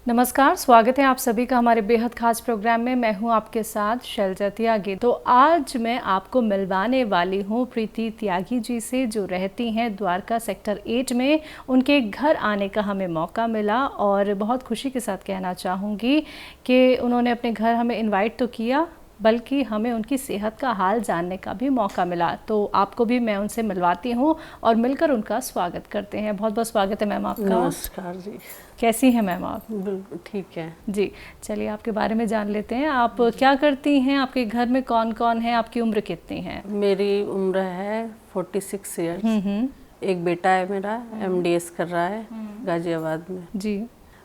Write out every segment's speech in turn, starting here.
नमस्कार, स्वागत है आप सभी का हमारे बेहद खास प्रोग्राम में। मैं हूं आपके साथ शैलजा त्यागी। तो आज मैं आपको मिलवाने वाली हूं प्रीति त्यागी जी से, जो रहती हैं द्वारका सेक्टर 8 में। उनके घर आने का हमें मौका मिला और बहुत खुशी के साथ कहना चाहूँगी कि उन्होंने अपने घर हमें इनवाइट तो किया, बल्कि हमें उनकी सेहत का हाल जानने का भी मौका मिला। तो आपको भी मैं उनसे मिलवाती हूँ और मिलकर उनका स्वागत करते हैं। बहुत बहुत स्वागत है मैम आपका। नमस्कार जी। कैसी हैं मैम आप? बिल्कुल ठीक है जी, चलिए आपके बारे में जान लेते हैं। आप क्या करती हैं, आपके घर में कौन कौन है, आपकी उम्र कितनी है? मेरी उम्र है 46 ईयर्स। एक बेटा है मेरा, MDS कर रहा है गाजियाबाद में जी,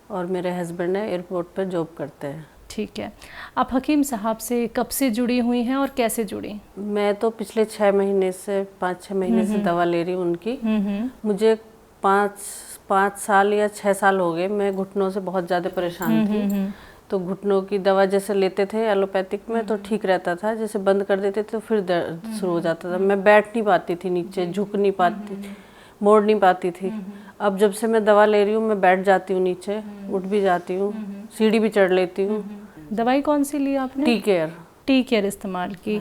और मेरे हस्बैंड है एयरपोर्ट पर जॉब करते हैं। ठीक है। आप हकीम साहब से कब से जुड़ी हुई हैं और कैसे जुड़ी? मैं तो पिछले 6 महीने से 5-6 महीने से दवा ले रही हूँ उनकी। मुझे 5 साल या 6 साल हो गए। मैं घुटनों से बहुत ज़्यादा परेशान थी। तो घुटनों की दवा जैसे लेते थे एलोपैथिक में तो ठीक रहता था, जैसे बंद कर देते थे तो फिर दर्द शुरू हो जाता था। मैं बैठ नहीं पाती थी, नीचे झुक नहीं पाती, मोड़ नहीं पाती थी। अब जब से मैं दवा ले रही हूँ मैं बैठ जाती हूँ, नीचे उठ भी जाती हूँ, सीढ़ी भी चढ़ लेती हूँ। दवाई कौन सी ली आपने? टी केयर इस्तेमाल की।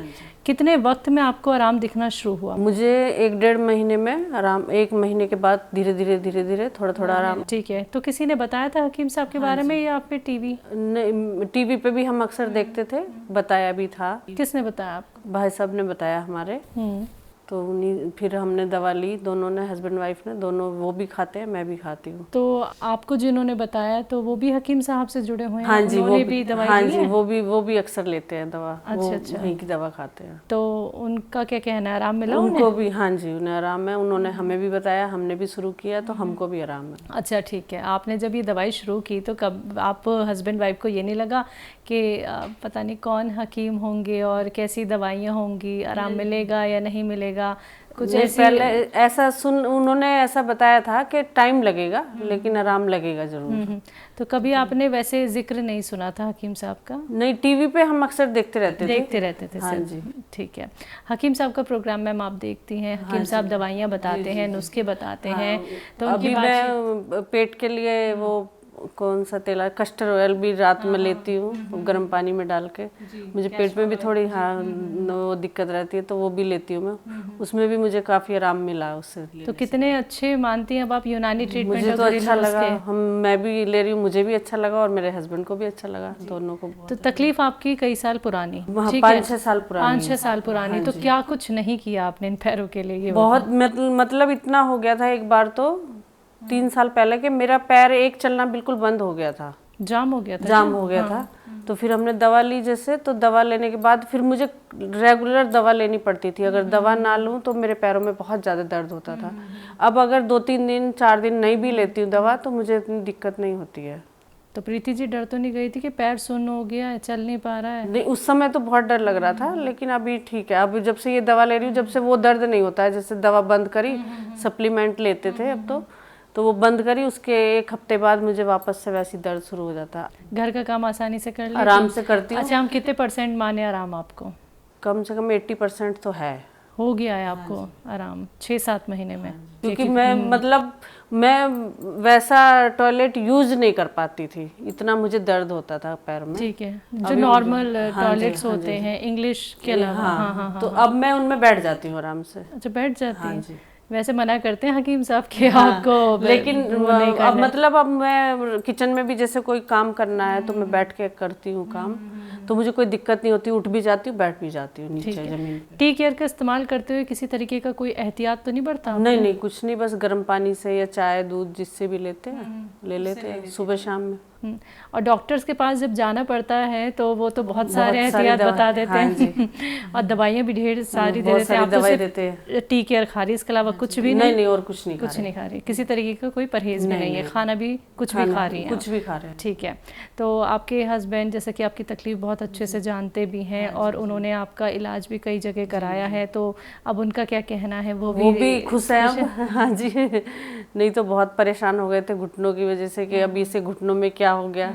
कितने वक्त में आपको आराम दिखना शुरू हुआ? मुझे 1-1.5 महीने में आराम, 1 महीने के बाद धीरे धीरे थोड़ा थोड़ा आराम। ठीक है। तो किसी ने बताया था हकीम साहब के बारे में या फिर टीवी? नहीं, टीवी पे भी हम अक्सर देखते थे, बताया भी था। किसने बताया आपको? भाई साहब ने बताया हमारे। तो उन्हीं फिर हमने दवा ली, दोनों ने, हस्बैंड वाइफ ने दोनों। वो भी खाते हैं, मैं भी खाती हूँ। तो आपको जिन्होंने बताया तो वो भी हकीम साहब से जुड़े हुए हैं? हाँ जी, वो भी दवाई हाँ ली जी, है? वो भी अक्सर लेते हैं दवा। अच्छा। वहीं की दवा खाते हैं। तो उनका क्या कहना है, आराम मिला उनको उन्हें? भी, हाँ जी, उन्हें आराम है। उन्होंने हमें भी बताया, हमने भी शुरू किया तो हमको भी आराम है। अच्छा, ठीक है। आपने जब ये दवाई शुरू की तो कब आप हस्बैंड वाइफ को ये नहीं लगा कि पता नहीं कौन हकीम होंगे और कैसी दवाइयाँ होंगी, आराम मिलेगा या नहीं मिलेगा? कुछ ऐसे पहले ऐसा उन्होंने ऐसा बताया था कि टाइम लगेगा लेकिन आराम लगेगा जरूर। तो कभी आपने वैसे जिक्र नहीं सुना था हकीम साहब का? नहीं, टीवी पे हम अक्सर देखते रहते थे। हाँ जी, ठीक है। हकीम साहब का प्रोग्राम मैम आप देखती हैं? हकीम साहब दवाइयाँ बताते हैं, नुस्खे बताते हैं। तो अभी मैं पेट के लिए वो कौन सा तेल है, कस्टर ऑयल भी रात में लेती हूँ, गर्म पानी में डाल के। मुझे पेट में भी थोड़ी वो दिक्कत रहती है तो वो भी लेती हूँ मैं। उसमें भी मुझे काफ़ी आराम मिला उससे। तो कितने अच्छे मानती हैं अब आप यूनानी ट्रीटमेंट? मुझे तो अच्छा लगा, मैं भी ले रही हूँ, मुझे भी अच्छा लगा और मेरे हस्बैंड को भी अच्छा लगा, दोनों को। तो तकलीफ आपकी कई साल पुरानी? 5-6 साल पुरानी। 5-6 साल पुरानी। तो क्या कुछ नहीं किया आपने इन पैरों के लिए? ये बहुत मतलब इतना हो गया था एक बार तो 3 साल पहले के मेरा पैर एक चलना बिल्कुल बंद हो गया था, जाम हो गया था। तो फिर हमने दवा ली, जैसे तो दवा लेने के बाद फिर मुझे रेगुलर दवा लेनी पड़ती थी। अगर दवा ना लूँ तो मेरे पैरों में बहुत ज़्यादा दर्द होता था। अब अगर 2-3 दिन 4 दिन नहीं भी लेती हूँ दवा तो मुझे इतनी दिक्कत नहीं होती है। तो प्रीति जी डर तो नहीं गई थी कि पैर सुन्न हो गया है, चल नहीं पा रहा है? नहीं, उस समय तो बहुत डर लग रहा था, लेकिन अभी ठीक है। अब जब से ये दवा ले रही हूँ, जब से वो दर्द नहीं होता है। जैसे दवा बंद करी, सप्लीमेंट लेते थे अब तो वो बंद करी, उसके 1 हफ्ते बाद मुझे वापस से वैसी दर्द शुरू हो जाता। घर का काम आसानी से कर लेते? आराम से करती हूँ। अच्छा, हम कितने % माने आराम आपको? कम से कम 80% तो है, हो गया है आपको आराम 6-7 महीने में? क्योंकि मैं वैसा टॉयलेट यूज नहीं कर पाती थी, इतना मुझे दर्द होता था पैर में। ठीक है, जो नॉर्मल टॉयलेट्स होते हैं इंग्लिश के अलावा। हाँ। तो अब मैं उनमें बैठ जाती हूँ आराम से। अच्छा, बैठ जाती हैं? वैसे मना करते हैं हकीम साहब के आपको, लेकिन अब मतलब अब मैं किचन में भी जैसे कोई काम करना है तो मैं बैठ के करती हूँ काम, तो मुझे कोई दिक्कत नहीं होती, उठ भी जाती हूँ, बैठ भी जाती हूँ नीचे जमीन पे। टी केयर का इस्तेमाल करते हुए किसी तरीके का कोई एहतियात तो नहीं बरता? नहीं, कुछ नहीं, बस गर्म पानी से या चाय दूध जिससे भी लेते हैं ले लेते हैं सुबह शाम में। और डॉक्टर्स के पास जब जाना पड़ता है तो वो तो बहुत सारे एहतियात बता देते हैं और दवाइयाँ भी ढेर सारी दे देते हैं। आप दवाई देते हैं? टी केयर खा रही, इसके अलावा कुछ भी नहीं? और कुछ नहीं खा रही, किसी तरीके का कोई परहेज भी नहीं है, खाना भी कुछ भी खा रही है? कुछ भी खा रहे हैं। ठीक है। तो आपके हस्बैंड जैसे कि आपकी तकलीफ बहुत अच्छे से जानते भी हैं और उन्होंने आपका इलाज भी कई जगह कराया है, तो अब उनका क्या कहना है? वो भी खुश है अब। हाँ जी, नहीं तो बहुत परेशान हो गए थे घुटनों की वजह से कि अभी से घुटनों में क्या हो गया,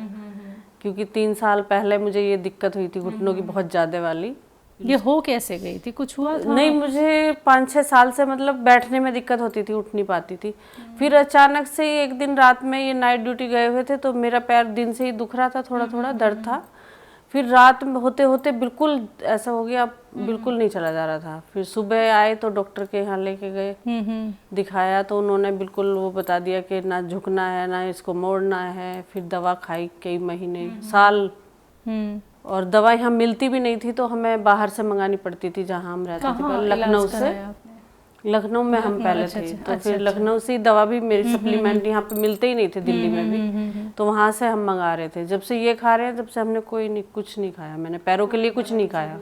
क्योंकि 3 साल पहले मुझे ये दिक्कत हुई थी घुटनों की बहुत ज़्यादा वाली। ये हो कैसे गई थी, कुछ हुआ था? नहीं, मुझे 5-6 साल से मतलब बैठने में दिक्कत होती थी, उठ नहीं पाती थी। फिर अचानक से एक दिन रात में, ये नाइट ड्यूटी गए हुए थे, तो मेरा पैर दिन से ही दुख रहा था, थोड़ा थोड़ा दर्द था। फिर रात में होते होते बिल्कुल ऐसा हो गया, बिल्कुल नहीं चला जा रहा था। फिर सुबह आए तो डॉक्टर के यहाँ लेके गए, दिखाया तो उन्होंने बिल्कुल वो बता दिया कि ना झुकना है, ना इसको मोड़ना है। फिर दवा खाई कई महीने, साल, और दवा यहाँ मिलती भी नहीं थी, तो हमें बाहर से मंगानी पड़ती थी, जहाँ हम रहते थे लखनऊ से। लखनऊ में हम पहले थे, तो फिर लखनऊ से दवा भी, मेरी सप्लीमेंट यहाँ पे मिलते ही नहीं थे दिल्ली में भी, तो वहाँ से हम मंगा रहे थे। जब से ये खा रहे हैं, जब से हमने कुछ नहीं खाया, मैंने पैरों के लिए कुछ नहीं खाया।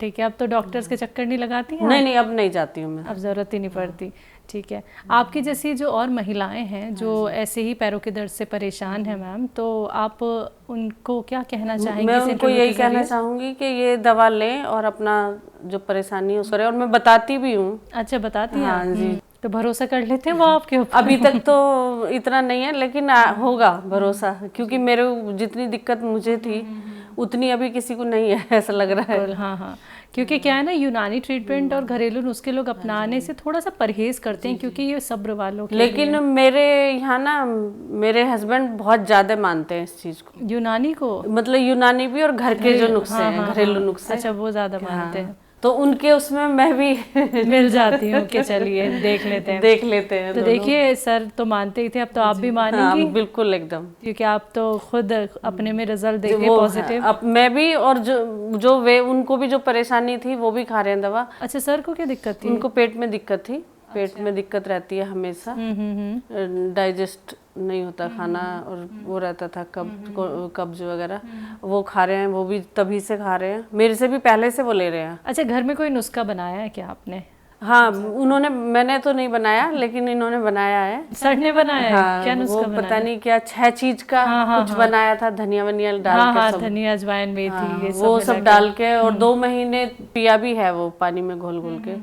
ठीक है, अब तो डॉक्टर्स के चक्कर नहीं लगाती हैं? नहीं, अब नहीं जाती हूँ मैं, अब ज़रूरत ही नहीं पड़ती। ठीक है, आपकी जैसी जो और महिलाएं हैं जो ऐसे ही पैरों के दर्द से परेशान हैं मैम, तो आप उनको क्या कहना चाहेंगी? मैं उनको यही कहना चाहूँगी कि ये दवा लें और अपना जो परेशानी है उसको करें, और मैं बताती भी हूँ। अच्छा, बताती हैं? हाँ जी। तो भरोसा कर लेते हैं वो आपके ऊपर? अभी तक तो इतना नहीं है, लेकिन होगा भरोसा, क्योंकि मेरे जितनी दिक्कत मुझे थी उतनी अभी किसी को नहीं है, ऐसा लग रहा है। हाँ, क्योंकि क्या है ना, यूनानी ट्रीटमेंट और घरेलू नुस्खे लोग अपनाने से थोड़ा सा परहेज करते हैं, क्योंकि ये सब्र वालों के लेकिन मेरे यहाँ ना, मेरे हस्बैंड बहुत ज्यादा मानते हैं इस चीज को, यूनानी को, मतलब यूनानी भी और घर के जो नुस्खे हैं, घरेलू नुस्खे। अच्छा, वो ज्यादा मानते हैं, तो उनके उसमें मैं भी मिल जाती हूँ कि चलिए देख लेते हैं। तो देखिए, सर तो मानते ही थे, अब तो आप भी मानेंगी? हाँ, बिल्कुल एकदम, क्योंकि आप तो खुद अपने में रिजल्ट देखे पॉजिटिव। अब मैं भी, और जो वे उनको भी जो परेशानी थी वो भी खा रहे हैं दवा। अच्छा, सर को क्या दिक्कत थी? उनको पेट में दिक्कत थी, पेट में दिक्कत रहती है हमेशा, डाइजेस्ट नहीं होता खाना, और वो रहता था कब्ज वगैरह। वो खा रहे हैं, वो भी तभी से खा रहे हैं, मेरे से भी पहले से वो ले रहे हैं। अच्छा, घर में कोई नुस्खा बनाया है क्या आपने? हाँ, उन्होंने, मैंने तो नहीं बनाया, लेकिन इन्होंने बनाया है। सर ने बनाया है? हाँ, क्या नुस्खा वो बनाया? पता नहीं क्या 6 चीज का कुछ बनाया था, धनिया वनिया डाल के, सब धनिया, अजवाइन, मेथी, ये वो सब डाल के, और 2 महीने पिया भी है वो, पानी में घोल घोल के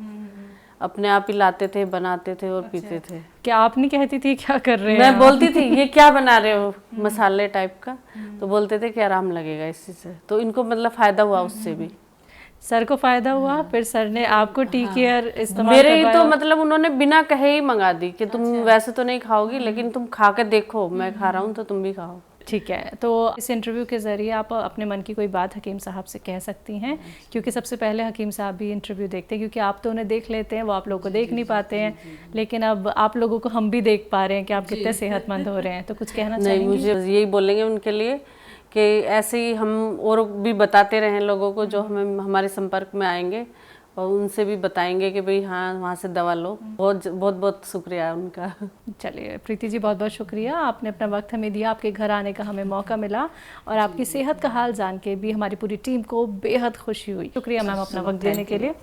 अपने आप ही लाते थे, बनाते थे और पीते थे। क्या आप नहीं कहती थी क्या कर रहे हैं? मैं बोलती थी ये क्या बना रहे हो, मसाले टाइप का, तो बोलते थे कि आराम लगेगा इसी से, तो इनको मतलब फायदा हुआ उससे भी। सर को फायदा हुआ, फिर सर ने आपको टी केयर इस्तेमाल मेरे ही तो मतलब उन्होंने बिना कहे ही मंगा दी कि तुम वैसे तो नहीं खाओगी, लेकिन तुम खा के देखो, मैं खा रहा हूँ तो तुम भी खाओ। ठीक है, तो इस इंटरव्यू के ज़रिए आप अपने मन की कोई बात हकीम साहब से कह सकती हैं, क्योंकि सबसे पहले हकीम साहब भी इंटरव्यू देखते हैं, क्योंकि आप तो उन्हें देख लेते हैं, वो आप लोगों को देख नहीं पाते हैं, लेकिन अब आप लोगों को हम भी देख पा रहे हैं कि आप कितने सेहतमंद हो रहे हैं। तो कुछ कहना चाहेंगे? नहीं, मुझे यही बोलेंगे उनके लिए कि ऐसे ही हम और भी बताते रहें लोगों को, जो हमें हमारे संपर्क में आएंगे, और उनसे भी बताएंगे कि भाई हाँ, वहाँ से दवा लो। बहुत बहुत बहुत शुक्रिया उनका। चलिए प्रीति जी, बहुत बहुत शुक्रिया, आपने अपना वक्त हमें दिया, आपके घर आने का हमें मौका मिला, और आपकी सेहत का हाल जान के भी हमारी पूरी टीम को बेहद खुशी हुई। शुक्रिया मैम अपना वक्त देने के लिए।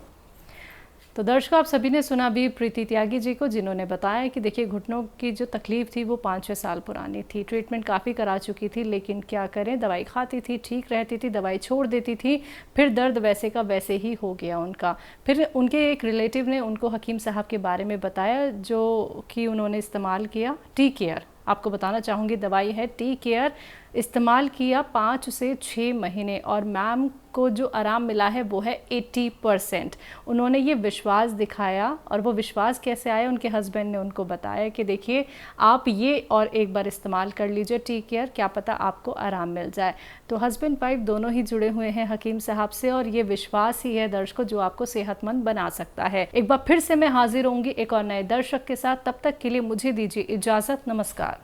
तो दर्शकों, आप सभी ने सुना भी प्रीति त्यागी जी को, जिन्होंने बताया कि देखिए, घुटनों की जो तकलीफ थी वो 5-6 साल पुरानी थी, ट्रीटमेंट काफ़ी करा चुकी थी, लेकिन क्या करें, दवाई खाती थी, ठीक रहती थी, दवाई छोड़ देती थी, फिर दर्द वैसे का वैसे ही हो गया उनका। फिर उनके एक रिलेटिव ने उनको हकीम साहब के बारे में बताया, जो कि उन्होंने इस्तेमाल किया टी केयर। आपको बताना चाहूँगी, दवाई है टी केयर, इस्तेमाल किया 5 से 6 महीने, और मैम को जो आराम मिला है वो है 80%। उन्होंने ये विश्वास दिखाया, और वो विश्वास कैसे आया, उनके हस्बैंड ने उनको बताया कि देखिए, आप ये और एक बार इस्तेमाल कर लीजिए टी केयर, क्या पता आपको आराम मिल जाए। तो हस्बैंड वाइफ दोनों ही जुड़े हुए हैं हकीम साहब से, और ये विश्वास ही है दर्शकों जो आपको सेहतमंद बना सकता है। एक बार फिर से मैं हाजिर होंगी एक और नए दर्शक के साथ, तब तक के लिए मुझे दीजिए इजाज़त, नमस्कार।